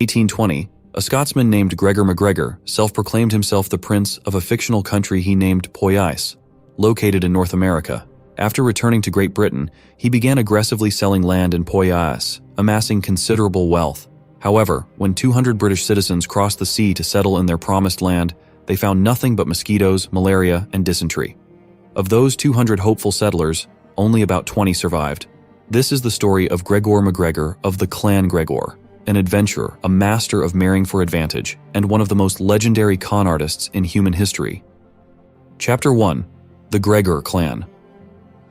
1820, a Scotsman named Gregor McGregor self-proclaimed himself the prince of a fictional country he named Poyais, located in North America. After returning to Great Britain, he began aggressively selling land in Poyais, amassing considerable wealth. However, when 200 British citizens crossed the sea to settle in their promised land, they found nothing but mosquitoes, malaria, and dysentery. Of those 200 hopeful settlers, only about 20 survived. This is the story of Gregor McGregor of the Clan Gregor, an adventurer, a master of marrying for advantage, and one of the most legendary con artists in human history. Chapter 1. The Gregor Clan.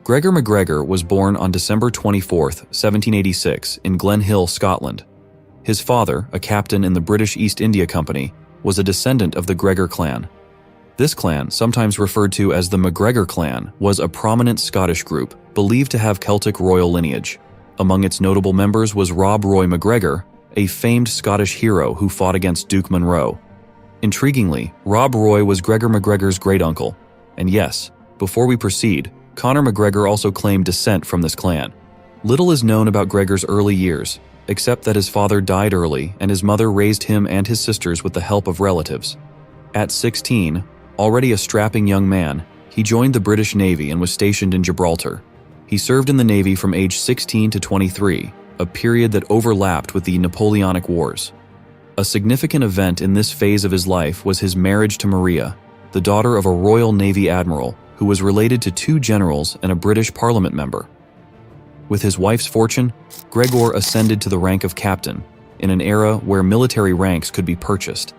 Gregor McGregor was born on December 24, 1786, in Glen Hill, Scotland. His father, a captain in the British East India Company, was a descendant of the Gregor clan. This clan, sometimes referred to as the McGregor clan, was a prominent Scottish group, believed to have Celtic royal lineage. Among its notable members was Rob Roy McGregor, a famed Scottish hero who fought against Duke Monroe. Intriguingly, Rob Roy was Gregor McGregor's great-uncle. And yes, before we proceed, Conor McGregor also claimed descent from this clan. Little is known about Gregor's early years, except that his father died early and his mother raised him and his sisters with the help of relatives. At 16, already a strapping young man, he joined the British Navy and was stationed in Gibraltar. He served in the Navy from age 16 to 23, a period that overlapped with the Napoleonic Wars. A significant event in this phase of his life was his marriage to Maria, the daughter of a Royal Navy admiral who was related to 2 generals and a British Parliament member. With his wife's fortune, Gregor ascended to the rank of captain, in an era where military ranks could be purchased.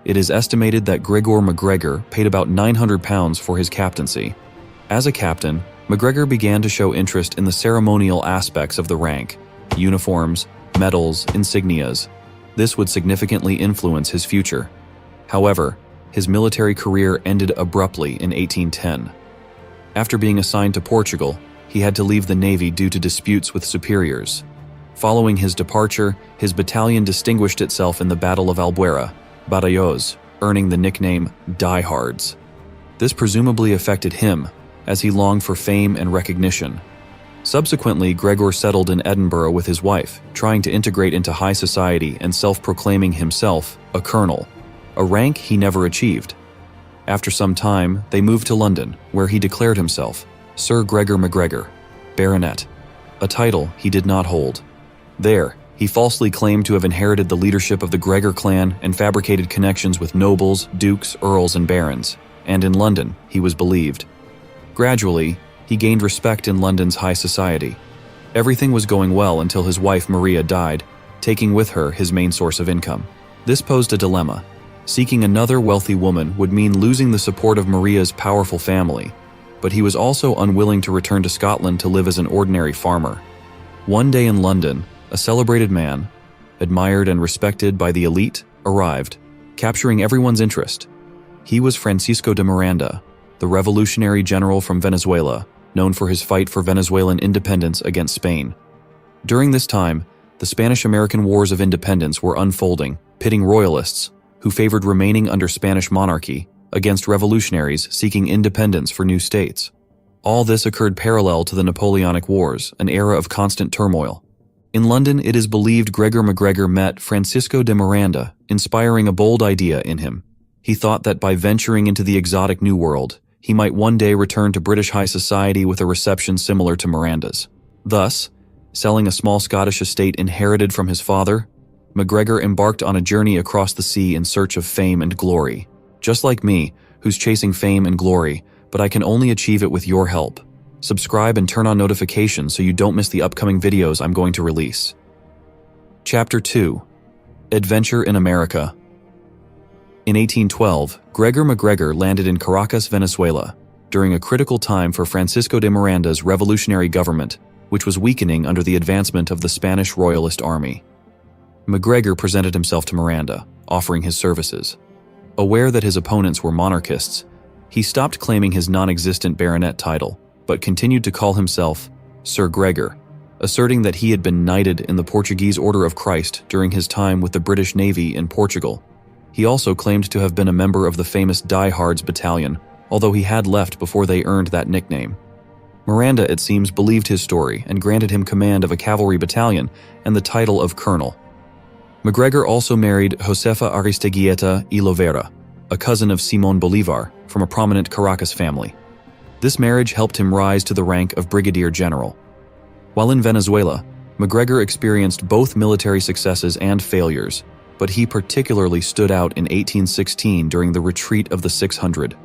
It is estimated that Gregor McGregor paid about £900 for his captaincy. As a captain, McGregor began to show interest in the ceremonial aspects of the rank: uniforms, medals, insignias. This would significantly influence his future. However, his military career ended abruptly in 1810. After being assigned to Portugal, he had to leave the Navy due to disputes with superiors. Following his departure, his battalion distinguished itself in the Battle of Albuera, Badajoz, earning the nickname Diehards. This presumably affected him, as he longed for fame and recognition. Subsequently, Gregor settled in Edinburgh with his wife, trying to integrate into high society and self-proclaiming himself a colonel, a rank he never achieved. After some time, they moved to London, where he declared himself Sir Gregor McGregor, Baronet, a title he did not hold. There, he falsely claimed to have inherited the leadership of the Gregor clan and fabricated connections with nobles, dukes, earls, and barons, and in London, he was believed. Gradually, he gained respect in London's high society. Everything was going well until his wife Maria died, taking with her his main source of income. This posed a dilemma. Seeking another wealthy woman would mean losing the support of Maria's powerful family, but he was also unwilling to return to Scotland to live as an ordinary farmer. One day in London, a celebrated man, admired and respected by the elite, arrived, capturing everyone's interest. He was Francisco de Miranda, the revolutionary general from Venezuela, known for his fight for Venezuelan independence against Spain. During this time, the Spanish-American Wars of Independence were unfolding, pitting royalists, who favored remaining under Spanish monarchy, against revolutionaries seeking independence for new states. All this occurred parallel to the Napoleonic Wars, an era of constant turmoil. In London, it is believed Gregor McGregor met Francisco de Miranda, inspiring a bold idea in him. He thought that by venturing into the exotic New World, he might one day return to British high society with a reception similar to Miranda's. Thus, selling a small Scottish estate inherited from his father, McGregor embarked on a journey across the sea in search of fame and glory. Just like me, who's chasing fame and glory, but I can only achieve it with your help. Subscribe and turn on notifications so you don't miss the upcoming videos I'm going to release. Chapter 2. Adventure in America. In 1812, Gregor McGregor landed in Caracas, Venezuela, during a critical time for Francisco de Miranda's revolutionary government, which was weakening under the advancement of the Spanish Royalist Army. McGregor presented himself to Miranda, offering his services. Aware that his opponents were monarchists, he stopped claiming his non-existent baronet title, but continued to call himself Sir Gregor, asserting that he had been knighted in the Portuguese Order of Christ during his time with the British Navy in Portugal. He also claimed to have been a member of the famous Diehards battalion, although he had left before they earned that nickname. Miranda, it seems, believed his story and granted him command of a cavalry battalion and the title of colonel. McGregor also married Josefa Aristeguieta y Lovera, a cousin of Simón Bolívar from a prominent Caracas family. This marriage helped him rise to the rank of brigadier general. While in Venezuela, McGregor experienced both military successes and failures, but he particularly stood out in 1816 during the Retreat of the 600.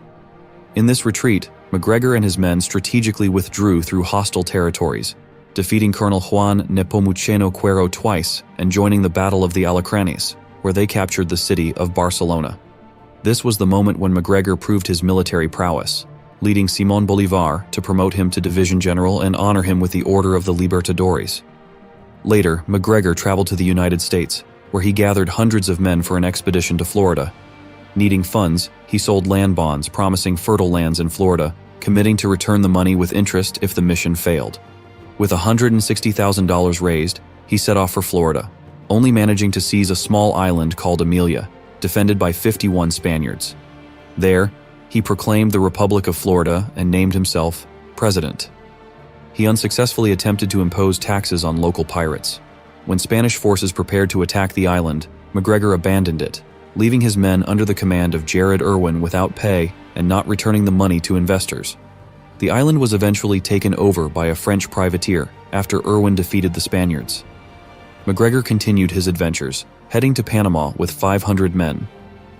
In this retreat, McGregor and his men strategically withdrew through hostile territories, defeating Colonel Juan Nepomuceno Quero twice and joining the Battle of the Alacranes, where they captured the city of Barcelona. This was the moment when McGregor proved his military prowess, leading Simón Bolívar to promote him to division general and honor him with the Order of the Libertadores. Later, McGregor traveled to the United States, where he gathered hundreds of men for an expedition to Florida. Needing funds, he sold land bonds promising fertile lands in Florida, committing to return the money with interest if the mission failed. With $160,000 raised, he set off for Florida, only managing to seize a small island called Amelia, defended by 51 Spaniards. There, he proclaimed the Republic of Florida and named himself president. He unsuccessfully attempted to impose taxes on local pirates. When Spanish forces prepared to attack the island, McGregor abandoned it, leaving his men under the command of Jared Irwin without pay and not returning the money to investors. The island was eventually taken over by a French privateer after Irwin defeated the Spaniards. McGregor continued his adventures, heading to Panama with 500 men.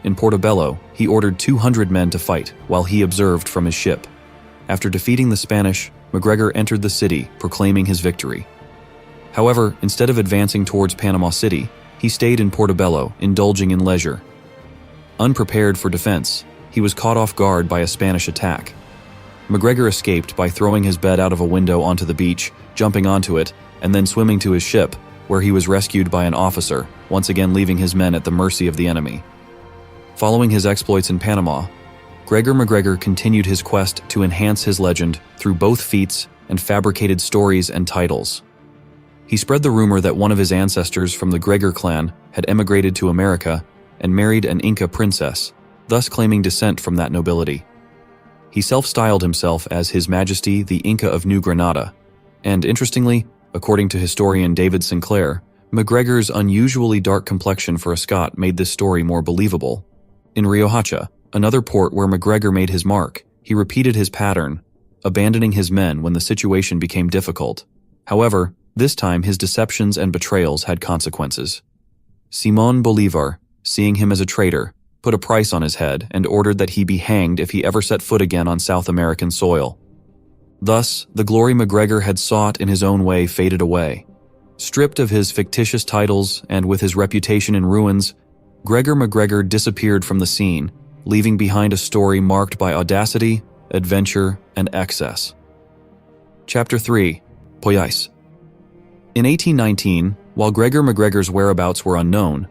In Portobello, he ordered 200 men to fight while he observed from his ship. After defeating the Spanish, McGregor entered the city, proclaiming his victory. However, instead of advancing towards Panama City, he stayed in Portobello, indulging in leisure. Unprepared for defense, he was caught off guard by a Spanish attack. McGregor escaped by throwing his bed out of a window onto the beach, jumping onto it, and then swimming to his ship, where he was rescued by an officer, once again leaving his men at the mercy of the enemy. Following his exploits in Panama, Gregor McGregor continued his quest to enhance his legend through both feats and fabricated stories and titles. He spread the rumor that one of his ancestors from the Gregor clan had emigrated to America and married an Inca princess, thus claiming descent from that nobility. He self-styled himself as His Majesty the Inca of New Granada, and interestingly, according to historian David Sinclair, McGregor's unusually dark complexion for a Scot made this story more believable. In Riohacha, another port where McGregor made his mark, he repeated his pattern, abandoning his men when the situation became difficult. However, this time his deceptions and betrayals had consequences. Simón Bolívar, seeing him as a traitor, put a price on his head and ordered that he be hanged if he ever set foot again on South American soil. Thus, the glory McGregor had sought in his own way faded away. Stripped of his fictitious titles and with his reputation in ruins, Gregor McGregor disappeared from the scene, leaving behind a story marked by audacity, adventure, and excess. Chapter 3. Poyais. In 1819, while Gregor McGregor's whereabouts were unknown,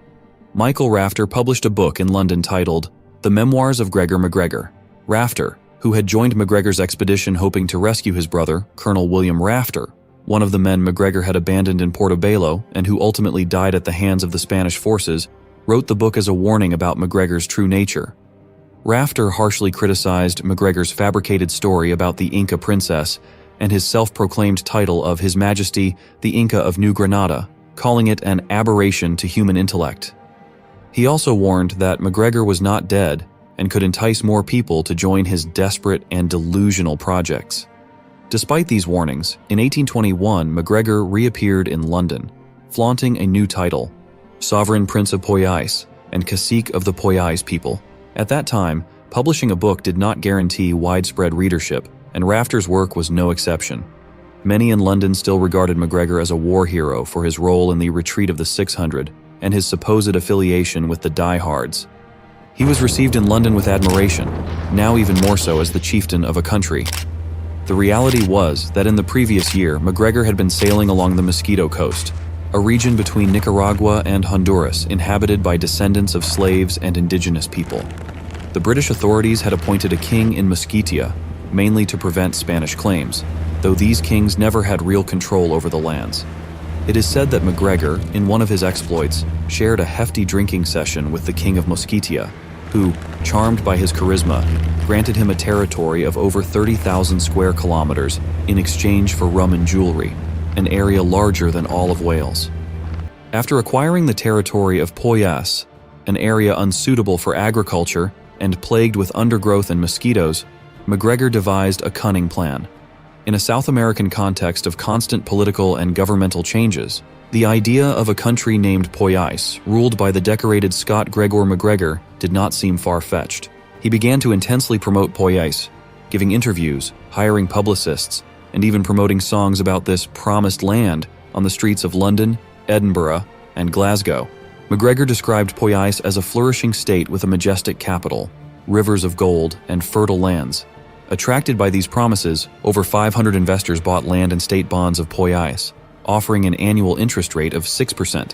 Michael Rafter published a book in London titled The Memoirs of Gregor McGregor. Rafter, who had joined McGregor's expedition hoping to rescue his brother, Colonel William Rafter, one of the men McGregor had abandoned in Portobello and who ultimately died at the hands of the Spanish forces, wrote the book as a warning about McGregor's true nature. Rafter harshly criticized McGregor's fabricated story about the Inca princess and his self-proclaimed title of His Majesty the Inca of New Granada, calling it an aberration to human intellect. He also warned that McGregor was not dead and could entice more people to join his desperate and delusional projects. Despite these warnings, in 1821 McGregor reappeared in London, flaunting a new title, Sovereign Prince of Poyais and Cacique of the Poyais people. At that time, publishing a book did not guarantee widespread readership, and Rafter's work was no exception. Many in London still regarded McGregor as a war hero for his role in the Retreat of the 600 and his supposed affiliation with the diehards. He was received in London with admiration, now even more so as the chieftain of a country. The reality was that in the previous year, McGregor had been sailing along the Mosquito Coast, a region between Nicaragua and Honduras inhabited by descendants of slaves and indigenous people. The British authorities had appointed a king in Mosquitia, mainly to prevent Spanish claims, though these kings never had real control over the lands. It is said that McGregor, in one of his exploits, shared a hefty drinking session with the king of Mosquitia, who, charmed by his charisma, granted him a territory of over 30,000 square kilometers in exchange for rum and jewelry, an area larger than all of Wales. After acquiring the territory of Poyais, an area unsuitable for agriculture and plagued with undergrowth and mosquitoes, McGregor devised a cunning plan. In a South American context of constant political and governmental changes, the idea of a country named Poyais, ruled by the decorated Scot Gregor McGregor, did not seem far-fetched. He began to intensely promote Poyais, giving interviews, hiring publicists, and even promoting songs about this promised land on the streets of London, Edinburgh, and Glasgow. McGregor described Poyais as a flourishing state with a majestic capital, rivers of gold, and fertile lands. Attracted by these promises, over 500 investors bought land and state bonds of Poyais, offering an annual interest rate of 6%.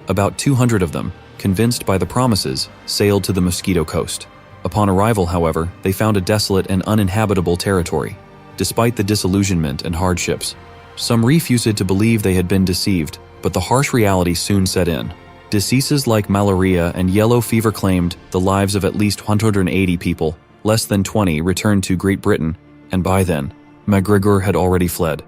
About 200 of them, convinced by the promises, sailed to the Mosquito Coast. Upon arrival, however, they found a desolate and uninhabitable territory. Despite the disillusionment and hardships, some refused to believe they had been deceived, but the harsh reality soon set in. Diseases like malaria and yellow fever claimed the lives of at least 180 people. Less than 20 returned to Great Britain, and by then, McGregor had already fled.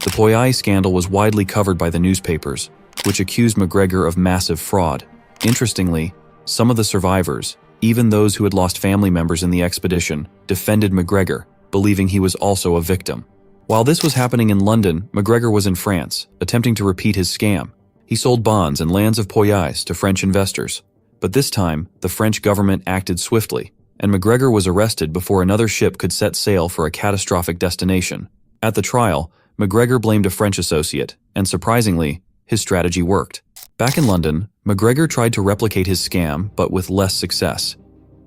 The Poyais scandal was widely covered by the newspapers, which accused McGregor of massive fraud. Interestingly, some of the survivors, even those who had lost family members in the expedition, defended McGregor, believing he was also a victim. While this was happening in London, McGregor was in France, attempting to repeat his scam. He sold bonds and lands of Poyais to French investors. But this time, the French government acted swiftly, and McGregor was arrested before another ship could set sail for a catastrophic destination. At the trial, McGregor blamed a French associate, and surprisingly, his strategy worked. Back in London, McGregor tried to replicate his scam, but with less success.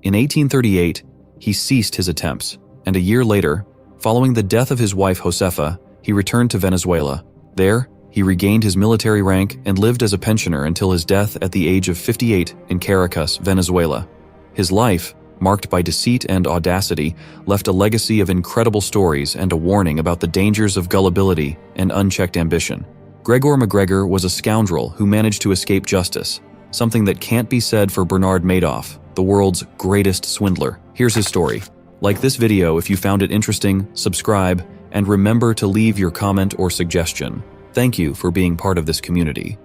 In 1838, he ceased his attempts, and a year later, following the death of his wife Josefa, he returned to Venezuela. There, he regained his military rank and lived as a pensioner until his death at the age of 58 in Caracas, Venezuela. His life, marked by deceit and audacity, left a legacy of incredible stories and a warning about the dangers of gullibility and unchecked ambition. Gregor McGregor was a scoundrel who managed to escape justice, something that can't be said for Bernard Madoff, the world's greatest swindler. Here's his story. Like this video if you found it interesting, subscribe, and remember to leave your comment or suggestion. Thank you for being part of this community.